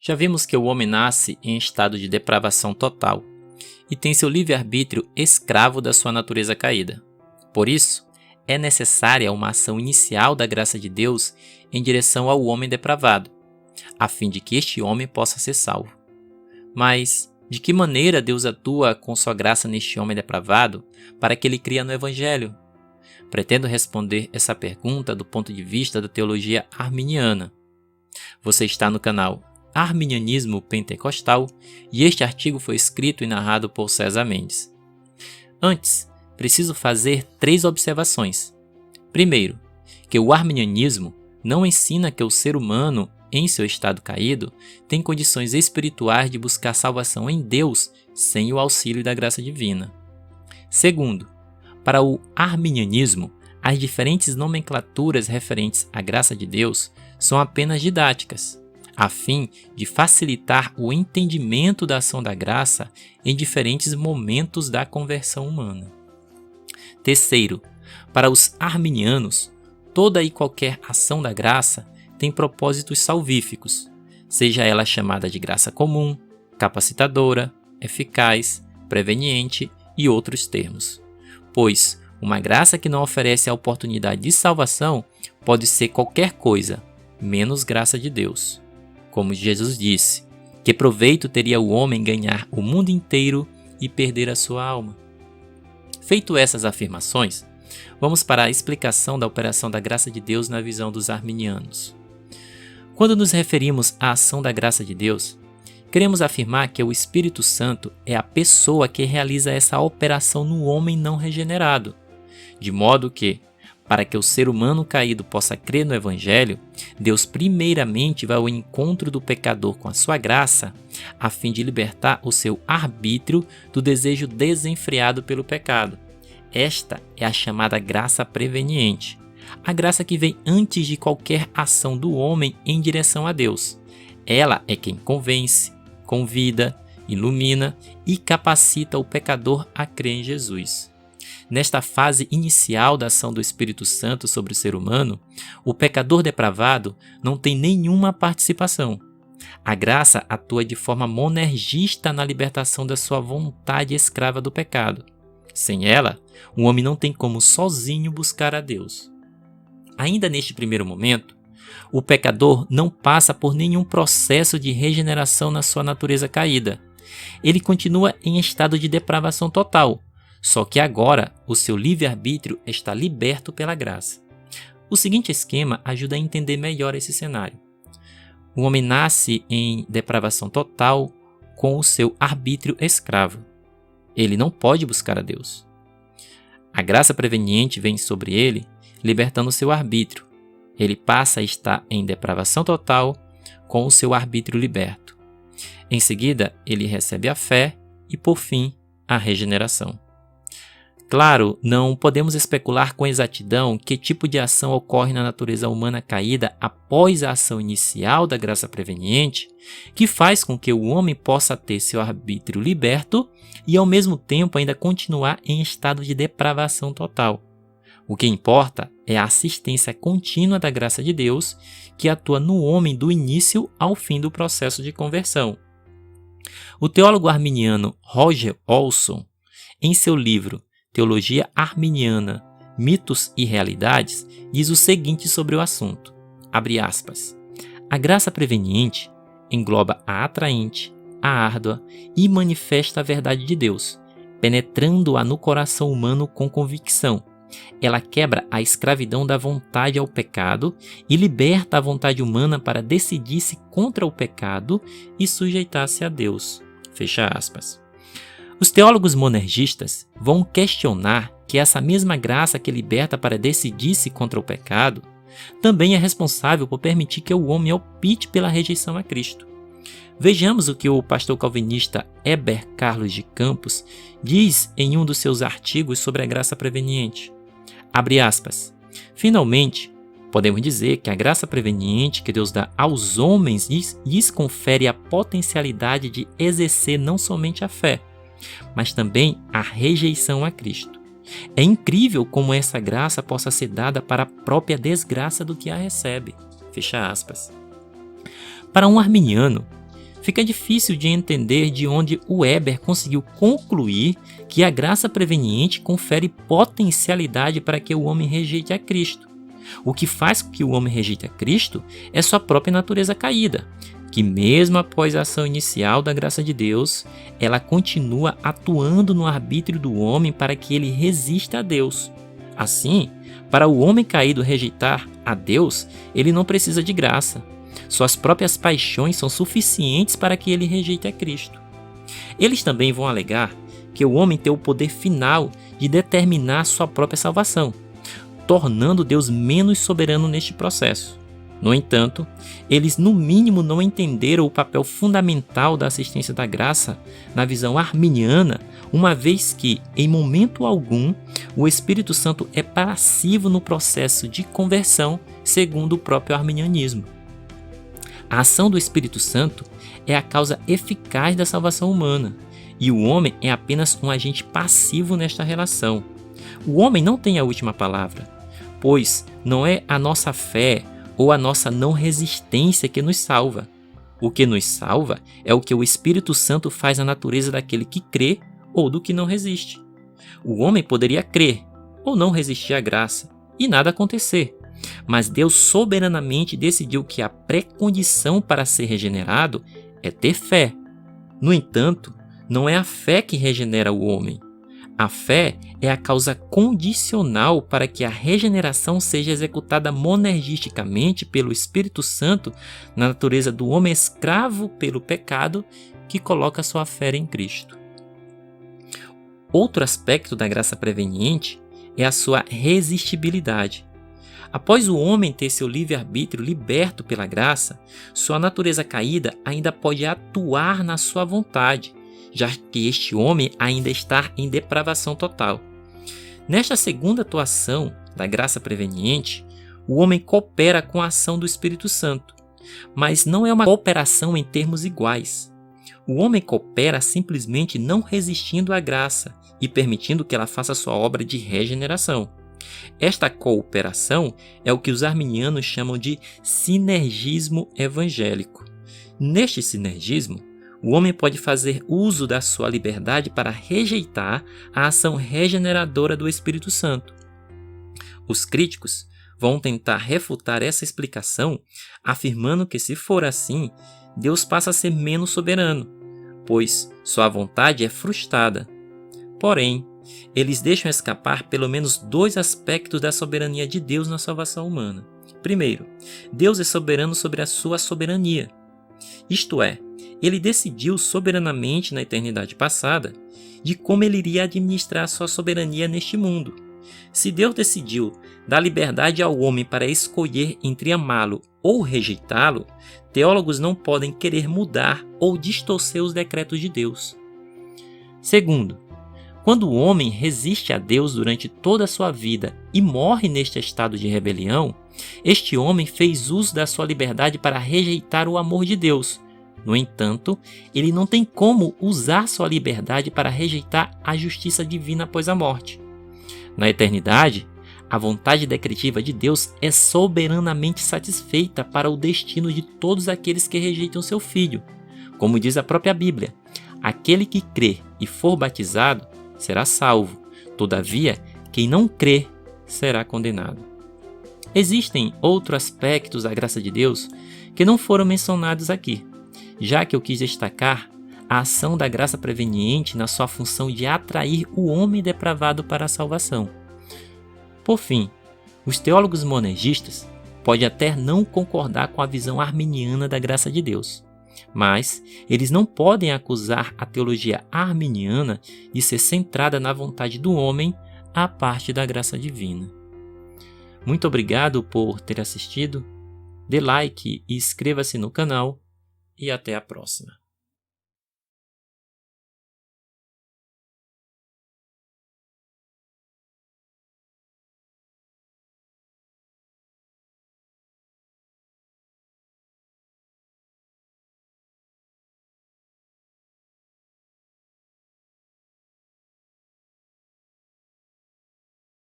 Já vimos que o homem nasce em estado de depravação total e tem seu livre-arbítrio escravo da sua natureza caída. Por isso, é necessária uma ação inicial da graça de Deus em direção ao homem depravado, a fim de que este homem possa ser salvo. Mas, de que maneira Deus atua com sua graça neste homem depravado para que ele cria no Evangelho? Pretendo responder essa pergunta do ponto de vista da teologia arminiana. Você está no canal Arminianismo Pentecostal e este artigo foi escrito e narrado por César Mendes. Antes, preciso fazer 3 observações. Primeiro, que o arminianismo não ensina que o ser humano, em seu estado caído, tem condições espirituais de buscar salvação em Deus sem o auxílio da graça divina. Segundo, para o arminianismo, as diferentes nomenclaturas referentes à graça de Deus são apenas didáticas, a fim de facilitar o entendimento da ação da graça em diferentes momentos da conversão humana. Terceiro, para os arminianos, toda e qualquer ação da graça tem propósitos salvíficos, seja ela chamada de graça comum, capacitadora, eficaz, preveniente e outros termos. Pois uma graça que não oferece a oportunidade de salvação pode ser qualquer coisa, menos graça de Deus. Como Jesus disse, que proveito teria o homem ganhar o mundo inteiro e perder a sua alma? Feito essas afirmações, vamos para a explicação da operação da graça de Deus na visão dos arminianos. Quando nos referimos à ação da graça de Deus, queremos afirmar que o Espírito Santo é a pessoa que realiza essa operação no homem não regenerado, de modo que, para que o ser humano caído possa crer no Evangelho, Deus primeiramente vai ao encontro do pecador com a sua graça, a fim de libertar o seu arbítrio do desejo desenfreado pelo pecado. Esta é a chamada graça preveniente, a graça que vem antes de qualquer ação do homem em direção a Deus. Ela é quem convence, convida, ilumina e capacita o pecador a crer em Jesus. Nesta fase inicial da ação do Espírito Santo sobre o ser humano, o pecador depravado não tem nenhuma participação. A graça atua de forma monergista na libertação da sua vontade escrava do pecado. Sem ela, o homem não tem como sozinho buscar a Deus. Ainda neste primeiro momento, o pecador não passa por nenhum processo de regeneração na sua natureza caída. Ele continua em estado de depravação total. Só que agora o seu livre-arbítrio está liberto pela graça. O seguinte esquema ajuda a entender melhor esse cenário. O homem nasce em depravação total com o seu arbítrio escravo. Ele não pode buscar a Deus. A graça preveniente vem sobre ele, libertando o seu arbítrio. Ele passa a estar em depravação total com o seu arbítrio liberto. Em seguida, ele recebe a fé e, por fim, a regeneração. Claro, não podemos especular com exatidão que tipo de ação ocorre na natureza humana caída após a ação inicial da graça preveniente, que faz com que o homem possa ter seu arbítrio liberto e ao mesmo tempo ainda continuar em estado de depravação total. O que importa é a assistência contínua da graça de Deus que atua no homem do início ao fim do processo de conversão. O teólogo arminiano Roger Olson, em seu livro Teologia Arminiana, Mitos e Realidades, diz o seguinte sobre o assunto, abre aspas, a graça preveniente engloba a atraente, a árdua e manifesta a verdade de Deus, penetrando-a no coração humano com convicção. Ela quebra a escravidão da vontade ao pecado e liberta a vontade humana para decidir-se contra o pecado e sujeitar-se a Deus. Fecha aspas. Os teólogos monergistas vão questionar que essa mesma graça que liberta para decidir-se contra o pecado também é responsável por permitir que o homem opte pela rejeição a Cristo. Vejamos o que o pastor calvinista Heber Carlos de Campos diz em um dos seus artigos sobre a graça preveniente. Abre aspas. Finalmente, podemos dizer que a graça preveniente que Deus dá aos homens lhes confere a potencialidade de exercer não somente a fé, mas também a rejeição a Cristo. É incrível como essa graça possa ser dada para a própria desgraça do que a recebe. Fecha aspas. Para um arminiano, fica difícil de entender de onde Weber conseguiu concluir que a graça preveniente confere potencialidade para que o homem rejeite a Cristo. O que faz com que o homem rejeite a Cristo é sua própria natureza caída, que mesmo após a ação inicial da graça de Deus, ela continua atuando no arbítrio do homem para que ele resista a Deus. Assim, para o homem caído rejeitar a Deus, ele não precisa de graça. Suas próprias paixões são suficientes para que ele rejeite a Cristo. Eles também vão alegar que o homem tem o poder final de determinar sua própria salvação, tornando Deus menos soberano neste processo. No entanto, eles no mínimo não entenderam o papel fundamental da assistência da graça na visão arminiana, uma vez que, em momento algum, o Espírito Santo é passivo no processo de conversão, segundo o próprio arminianismo. A ação do Espírito Santo é a causa eficaz da salvação humana, e o homem é apenas um agente passivo nesta relação. O homem não tem a última palavra, pois não é a nossa fé ou a nossa não resistência que nos salva. O que nos salva é o que o Espírito Santo faz na natureza daquele que crê ou do que não resiste. O homem poderia crer ou não resistir à graça e nada acontecer, mas Deus soberanamente decidiu que a pré-condição para ser regenerado é ter fé. No entanto, não é a fé que regenera o homem. A fé é a causa condicional para que a regeneração seja executada monergisticamente pelo Espírito Santo na natureza do homem escravo pelo pecado que coloca sua fé em Cristo. Outro aspecto da graça preveniente é a sua resistibilidade. Após o homem ter seu livre-arbítrio liberto pela graça, sua natureza caída ainda pode atuar na sua vontade, já que este homem ainda está em depravação total. Nesta segunda atuação da graça preveniente, o homem coopera com a ação do Espírito Santo, mas não é uma cooperação em termos iguais. O homem coopera simplesmente não resistindo à graça e permitindo que ela faça sua obra de regeneração. Esta cooperação é o que os arminianos chamam de sinergismo evangélico. Neste sinergismo, o homem pode fazer uso da sua liberdade para rejeitar a ação regeneradora do Espírito Santo. Os críticos vão tentar refutar essa explicação, afirmando que, se for assim, Deus passa a ser menos soberano, pois sua vontade é frustrada. Porém, eles deixam escapar pelo menos dois aspectos da soberania de Deus na salvação humana. Primeiro, Deus é soberano sobre a sua soberania. Isto é, ele decidiu soberanamente na eternidade passada de como ele iria administrar sua soberania neste mundo. Se Deus decidiu dar liberdade ao homem para escolher entre amá-lo ou rejeitá-lo, teólogos não podem querer mudar ou distorcer os decretos de Deus. Segundo, quando o homem resiste a Deus durante toda a sua vida e morre neste estado de rebelião, este homem fez uso da sua liberdade para rejeitar o amor de Deus. No entanto, ele não tem como usar sua liberdade para rejeitar a justiça divina após a morte. Na eternidade, a vontade decretiva de Deus é soberanamente satisfeita para o destino de todos aqueles que rejeitam seu Filho. Como diz a própria Bíblia, aquele que crê e for batizado será salvo, todavia, quem não crê será condenado. Existem outros aspectos da graça de Deus que não foram mencionados aqui, já que eu quis destacar a ação da graça preveniente na sua função de atrair o homem depravado para a salvação. Por fim, os teólogos monergistas podem até não concordar com a visão arminiana da graça de Deus, mas eles não podem acusar a teologia arminiana de ser centrada na vontade do homem à parte da graça divina. Muito obrigado por ter assistido, dê like e inscreva-se no canal e até a próxima.